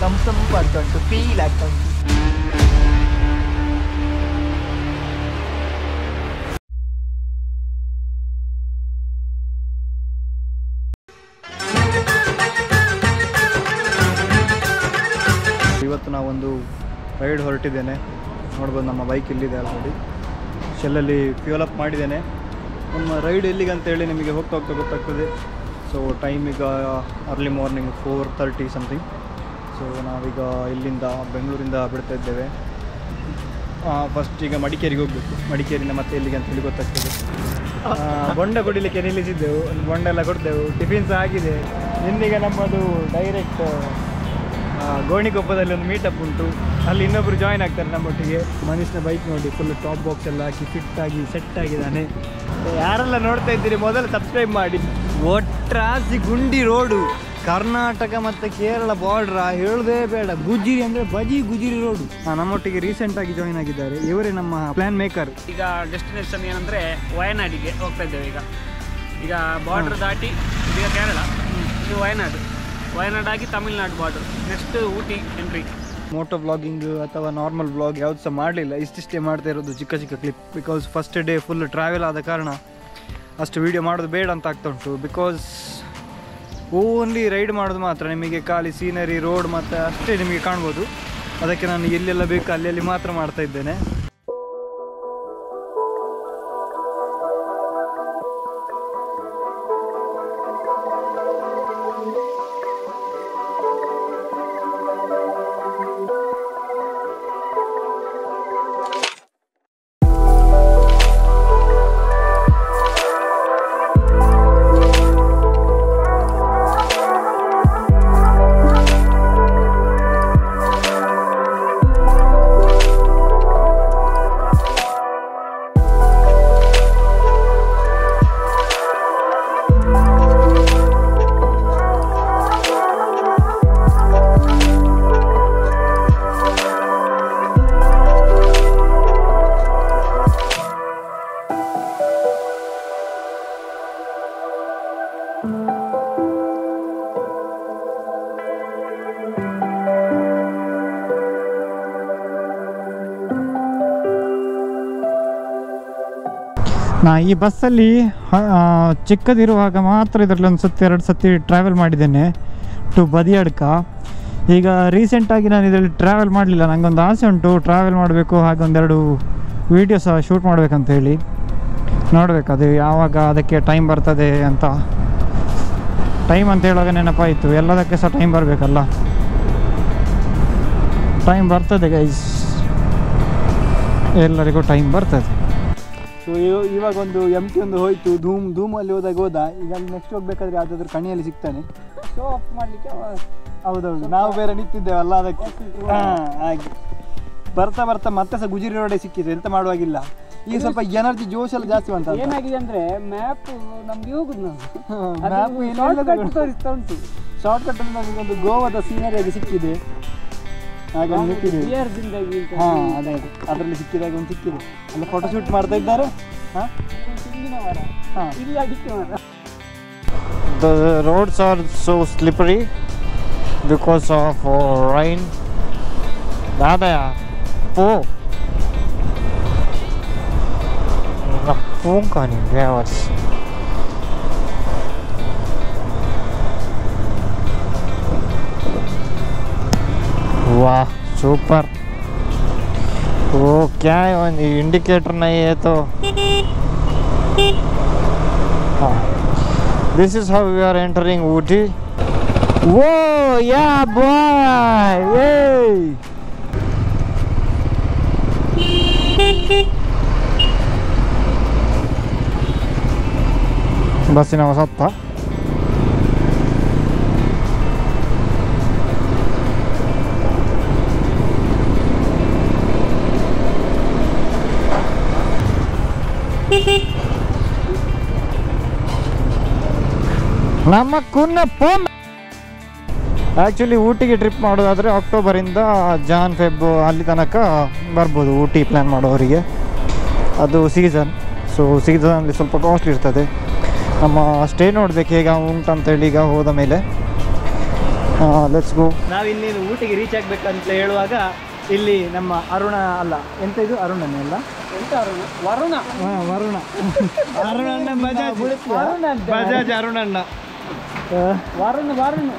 ತಂಪು ಅಂತ ಉಂಟು, ಫೀಲ್ ಆಗ್ತಾ ಉಂಟು. ಇವತ್ತು ನಾವೊಂದು ರೈಡ್ ಹೊರಟಿದ್ದೇನೆ. ನೋಡ್ಬೋದು ನಮ್ಮ ಬೈಕ್ ಇಲ್ಲಿದೆ ಆಲ್ರೆಡಿ. ಶೆಲ್ಲಲ್ಲಿ ಫ್ಯೂಲ್ ಅಪ್ ಮಾಡಿದ್ದೇನೆ. ನಮ್ಮ ರೈಡ್ ಎಲ್ಲಿಗೆ ಅಂತೇಳಿ ನಿಮಗೆ ಹೋಗ್ತಾ ಗೊತ್ತಾಗ್ತದೆ. ಸೊ ಟೈಮ್ ಈಗ ಅರ್ಲಿ ಮಾರ್ನಿಂಗ್ 4:30 ಸಮಥಿಂಗ್. ಸೊ ನಾವೀಗ ಇಲ್ಲಿಂದ ಬೆಂಗಳೂರಿಂದ ಬಿಡ್ತಾ ಇದ್ದೇವೆ. ಫಸ್ಟ್ ಈಗ ಮಡಿಕೇರಿಗೆ ಹೋಗಬೇಕು. ಮಡಿಕೇರಿಯಿಂದ ಮತ್ತೆ ಎಲ್ಲಿಗೆ ಅಂತೇಳಿ ಗೊತ್ತಾಗ್ತದೆ. ಬೊಂಡ ಕುಡಿಲಿಕ್ಕೆ ನಿಲ್ಲಿಸಿದ್ದೆವು, ಒಂದು ಬೊಂಡ ಎಲ್ಲ ಕೊಡ್ತೇವೆ, ಟಿಫಿನ್ ಸಹ ಆಗಿದೆ. ನಿನ್ನೀಗ ನಮ್ಮದು ಡೈರೆಕ್ಟ್ ಗೋಣಿಕೊಪ್ಪದಲ್ಲಿ ಒಂದು ಮೀಟಪ್ ಉಂಟು, ಅಲ್ಲಿ ಇನ್ನೊಬ್ಬರು ಜಾಯ್ನ್ ಆಗ್ತಾರೆ ನಮ್ಮೊಟ್ಟಿಗೆ. ಮನುಷ್ಯನ ಬೈಕ್ ನೋಡಿ ಫುಲ್ ಟಾಪ್ ಬಾಕ್ಸ್ ಎಲ್ಲ ಹಾಕಿ ಫಿಟ್ಟಾಗಿ ಸೆಟ್ ಆಗಿದ್ದಾನೆ. ಯಾರೆಲ್ಲ ನೋಡ್ತಾ ಇದ್ದೀರಿ ಮೊದಲು ಸಬ್ಸ್ಕ್ರೈಬ್ ಮಾಡಿ. ಒಟ್ರಾಸಿ ಗುಂಡಿ ರೋಡು, ಕರ್ನಾಟಕ ಮತ್ತು ಕೇರಳ ಬಾರ್ಡ್ರ, ಹೇಳೋದೇ ಬೇಡ. ಗುಜಿರಿ ಅಂದರೆ ಗುಜಿರಿ ರೋಡು. ನಮ್ಮೊಟ್ಟಿಗೆ ರೀಸೆಂಟಾಗಿ ಜಾಯ್ನ್ ಆಗಿದ್ದಾರೆ. ಇವರೇ ನಮ್ಮ ಪ್ಲ್ಯಾನ್ ಮೇಕರ್. ಈಗ ಡೆಸ್ಟಿನೇಷನ್ ಏನಂದರೆ ವಯನಾಡಿಗೆ ಹೋಗ್ತಾ ಇದ್ದೇವೆ. ಈಗ ಬಾರ್ಡರ್ ದಾಟಿ ಈಗ ಕೇರಳ, ಇದು ವಯನಾಡಾಗಿ Tamil Nadu border, next Ooty entry. Moto vlogging ಅಥವಾ ನಾರ್ಮಲ್ ವ್ಲಾಗ್ ಯಾವುದು ಸಹ ಮಾಡಲಿಲ್ಲ, ಇಷ್ಟಿಷ್ಟೇ ಮಾಡ್ತಾ ಇರೋದು ಚಿಕ್ಕ ಚಿಕ್ಕ clip. Because first day full travel ಆದ ಕಾರಣ ಅಷ್ಟು ವೀಡಿಯೋ ಮಾಡೋದು ಬೇಡ ಅಂತ ಆಗ್ತಾ ಉಂಟು. ಬಿಕಾಸ್ ಓನ್ಲಿ ರೈಡ್ ಮಾಡೋದು ಮಾತ್ರ, ನಿಮಗೆ ಖಾಲಿ ಸೀನರಿ, ರೋಡ್ ಮತ್ತು ಅಷ್ಟೇ ನಿಮಗೆ ಕಾಣ್ಬೋದು. ಅದಕ್ಕೆ ನಾನು ಎಲ್ಲೆಲ್ಲ ಬೇಕು ಅಲ್ಲಿ ಮಾತ್ರ ಮಾಡ್ತಾ ಇದ್ದೇನೆ. ನಾ ಈ ಬಸ್ಸಲ್ಲಿ ಚಿಕ್ಕದಿರುವಾಗ ಮಾತ್ರ ಇದರಲ್ಲಿ ಒಂದು ಸತಿ 2 ಸತಿ ಟ್ರಾವೆಲ್ ಮಾಡಿದ್ದೇನೆ ಟು ಬದಿಯಡ್ಕ. ಈಗ ರೀಸೆಂಟಾಗಿ ನಾನು ಇದರಲ್ಲಿ ಟ್ರಾವೆಲ್ ಮಾಡಲಿಲ್ಲ. ನನಗೊಂದು ಆಸೆ ಉಂಟು ಟ್ರಾವೆಲ್ ಮಾಡಬೇಕು, ಹಾಗೆ ಒಂದೆರಡು ವೀಡಿಯೋ ಸಹ ಶೂಟ್ ಮಾಡಬೇಕಂತ ಹೇಳಿ. ನೋಡಬೇಕು ಅದು ಯಾವಾಗ ಅದಕ್ಕೆ ಟೈಮ್ ಬರ್ತದೆ ಅಂತ. ಟೈಮ್ ಅಂತ ಹೇಳುವಾಗ ನೆನಪಾಯಿತು, ಎಲ್ಲದಕ್ಕೆ ಸಹ ಟೈಮ್ ಬರಬೇಕಲ್ಲ. ಟೈಮ್ ಬರ್ತದೆ ಗೈಸ್, ಎಲ್ಲರಿಗೂ ಟೈಮ್ ಬರ್ತದೆ. ಸೊ ಇವಾಗ ಒಂದು MT ಒಂದು ಹೋಯಿತು, ಧೂಮಲ್ಲಿ ಹೋದ. ಈಗ ಅಲ್ಲಿ ನೆಕ್ಸ್ಟ್ ಹೋಗ್ಬೇಕಾದ್ರೆ ಯಾವುದಾದ್ರೂ ಕಣಿಯಲ್ಲಿ ಸಿಗ್ತಾನೆ, ಶೋ ಆಫ್ ಮಾಡಲಿಕ್ಕೆ. ಹೌದೌದು, ನಾವು ಬೇರೆ ನಿಂತಿದ್ದೇವಲ್ಲ ಅದಕ್ಕೆ. ಹಾಗೆ ಬರ್ತಾ ಮತ್ತೆ ಸಹ ಗುಜಿರಿ ರೋಡೇ ಸಿಕ್ಕಿದೆ, ಎಂತ ಮಾಡುವಾಗಿಲ್ಲ. ಈಗ ಸ್ವಲ್ಪ ಎನರ್ಜಿ ಜೋಶ್ ಎಲ್ಲ ಜಾಸ್ತಿ ಅಂತ. ಏನಾಗಿದೆ ಅಂದರೆ ಮ್ಯಾಪ್ ನಮ್ಗೆ ಹೋಗುದು, ಮ್ಯಾಪ್ ತೋರಿಸ್ತಾ ಉಂಟು. ಶಾರ್ಟ್ ಕಟ್ ಅಲ್ಲಿ ನಮಗೊಂದು ಗೋವಾದ ಸೀನರಿಯಾಗಿ ಸಿಕ್ಕಿದೆ. ಹಾಗೆ ಅದೇ ಅದರಲ್ಲಿ ಸಿಕ್ಕಿದಾಗ ಒಂದು ಸಿಕ್ಕಿದೆ. ಅಲ್ಲಿ ಫೋಟೋ ಶೂಟ್ ಮಾಡ್ತಾ ಇದ್ದಾರೆ. The roads are so slippery because of rain. Dadaya, po. Na punga ni viewers. वाह सुपर. वो क्या है, इंडिकेटर नहीं है तो. हाँ, this is how we are entering Ooty. Whoa, yeah boy, hey. ಬಸ್ಸಿನ ಹೊಸತ್ತ. ನಮ್ಮ ಕುನ್ನ ಪೋಮ್. ಆ್ಯಕ್ಚುಲಿ ಊಟಿಗೆ ಟ್ರಿಪ್ ಮಾಡೋದಾದರೆ ಅಕ್ಟೋಬರಿಂದ ಜಾನ್ ಫೆಬ್ ಅಲ್ಲಿ ತನಕ ಬರ್ಬೋದು ಊಟಿ ಪ್ಲ್ಯಾನ್ ಮಾಡೋರಿಗೆ. ಅದು ಸೀಸನ್. ಸೊ ಸೀಸನಲ್ಲಿ ಸ್ವಲ್ಪ ಕಾಸ್ಟ್ಲಿ ಇರ್ತದೆ. ನಮ್ಮ ಸ್ಟೇ ನೋಡಬೇಕು ಹೇಗೆ ಉಂಟಂತೇಳಿ ಈಗ ಹೋದ ಮೇಲೆ. Let's go. ನಾವಿನ್ನೇನು ಊಟಿಗೆ ರೀಚ್ ಆಗ್ಬೇಕಂತ ಹೇಳುವಾಗ ಇಲ್ಲಿ ನಮ್ಮ ಅರುಣ ಅಲ್ಲ ಎಂತ ಇದು ಅರುಣನೇ ಅಲ್ಲ ಎಂತ ಅರುಣ? ವರುಣ. ವರುಣ ಅರುಣಣ್ಣ ಬಜಾಜ್ ಅರುಣಣ್ಣ ವರುಣ.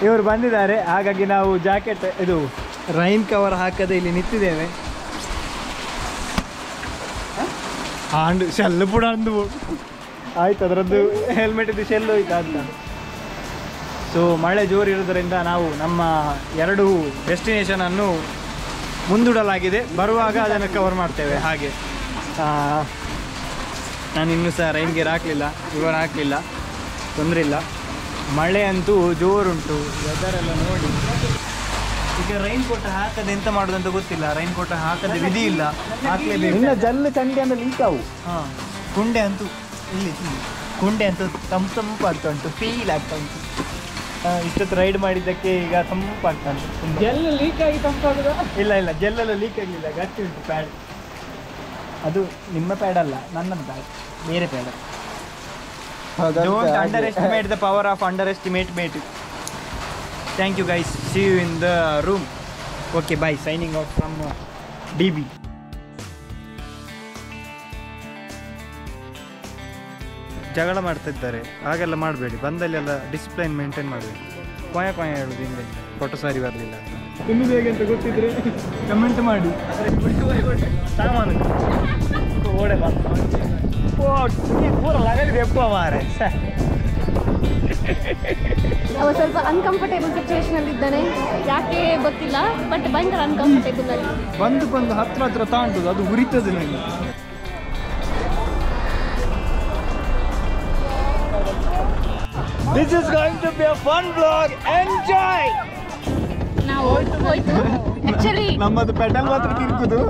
ಇವರು ಬಂದಿದ್ದಾರೆ. ಹಾಗಾಗಿ ನಾವು ಜಾಕೆಟ್ ಇದು ರೈನ್ ಕವರ್ ಹಾಕದೆ ಇಲ್ಲಿ ನಿಂತಿದ್ದೇವೆ. ಹಾಂಡು ಶೆಲ್ಲು ಪುಡ ಅಂದು ಆಯ್ತು, ಅದರದ್ದು ಹೆಲ್ಮೆಟ್ ಇದು ಶೆಲ್ಲು ಹೋಯ್ತು ಅಂತ. ಸೊ ಮಳೆ ಜೋರು ಇರೋದರಿಂದ ನಾವು ನಮ್ಮ 2 ಡೆಸ್ಟಿನೇಷನನ್ನು ಮುಂದೂಡಲಾಗಿದೆ. ಬರುವಾಗ ಅದನ್ನು ಕವರ್ ಮಾಡ್ತೇವೆ. ಹಾಗೆ ನಾನು ಇನ್ನೂ ಸಹ ರೈನ್ ಗೇರ್ ಹಾಕಲಿಲ್ಲ, ಇವರು ಹಾಕಲಿಲ್ಲ, ತೊಂದರೆ ಇಲ್ಲ. ಮಳೆ ಅಂತೂ ಜೋರುಂಟು, ವೆದರೆಲ್ಲ ನೋಡಿ. ಈಗ ರೈನ್ ಕೋಟ್ ಹಾಕದೆ ಎಂತ ಮಾಡೋದಂತ ಗೊತ್ತಿಲ್ಲ. ರೈನ್ ಕೋಟ್ ಹಾಕದೆ ವಿಧಿ ಇಲ್ಲ, ಹಾಕಲೇಬೇಕು. ಇನ್ನು ಜಲ್ಲು ಚಂಡಿ ಅಂದ್ರೆ ನಿಂತಾವು. ಹಾಂ, ಕುಂಡೆ ಅಂತೂ ಇಲ್ಲಿ ಕುಂಡೆ ಅಂತೂ ತಂಪಾಗ್ತಾ ಉಂಟು, ಫೀಲ್ ಆಗ್ತಾ ಉಂಟು. ಇಷ್ಟೊತ್ತು ರೈಡ್ ಮಾಡಿದ್ದಕ್ಕೆ ಈಗ ತಂಪಾಗ್ತಾ ಉಂಟು. ಜೆಲ್ ಲೀಕ್ ಆಗಿ ತಂಪಾಗುದ? ಇಲ್ಲ ಜೆಲ್ಲೆಲ್ಲ ಲೀಕ್ ಆಗಲಿಲ್ಲ, ಗಟ್ಟಿ ಉಂಟು ಪ್ಯಾಡ್. ಅದು ನಿಮ್ಮ ಪ್ಯಾಡ್ ಅಲ್ಲ, ನನ್ನದು ಪ್ಯಾಡ್, ಬೇರೆ pad. Don't underestimate the power of underestimate mate. Thank you guys. See you in the room. Okay, bye. Signing out from DB. ಜಗಳ ಮಾಡ್ತಿದ್ದಾರೆ, ಹಾಗೆಲ್ಲ ಮಾಡಬೇಡಿ. ಬಂದಲ್ಲೆಲ್ಲ ಡಿಸಿಪ್ಲೈನ್ ಮೇಂಟೈನ್ ಮಾಡಬೇಕು. ಕೊಯ ಹೇಳೋದು ಹಿಂದೆ ಫೋಟೋ ಸಾರಿ ಬರಲಿಲ್ಲ ಅಂತ. ನಿಮ್ಮದು ಹೇಗೆ ಅಂತ ಗೊತ್ತಿದ್ರೆ ಕಮೆಂಟ್ ಮಾಡಿ. ಸಾಮಾನು ಓಡೆ ಪೂರ ಲಗಲಿದೆ ಎಪ್ಪ ಮಾರೆ. ಅವ ಸ್ವಲ್ಪ ಅನ್ಕಂಫರ್ಟೇಬಲ್ ಸಿಚುವೇಶನ್ ಅಲ್ಲಿ ಇದ್ದಾನೆ, ಯಾಕೆ ಗೊತ್ತಿಲ್ಲ, ಬಟ್ ಭಯಂಕರ ಅನ್ಕಂಫರ್ಟೇಬಲ್ ಅಲ್ಲಿ. ಬಂದು ಹತ್ರ ತಾಂಟುದು, ಅದು ಉರಿತದೆ ನನಗೆ. This is going to be a fun vlog. Enjoy. ನಾವು ಹೋಯ್ತು ಆಕ್ಚುಲಿ ನಮ್ಮದು ಪೆಡಲ್ ಮಾತ್ರ ತಿರುಗುದು.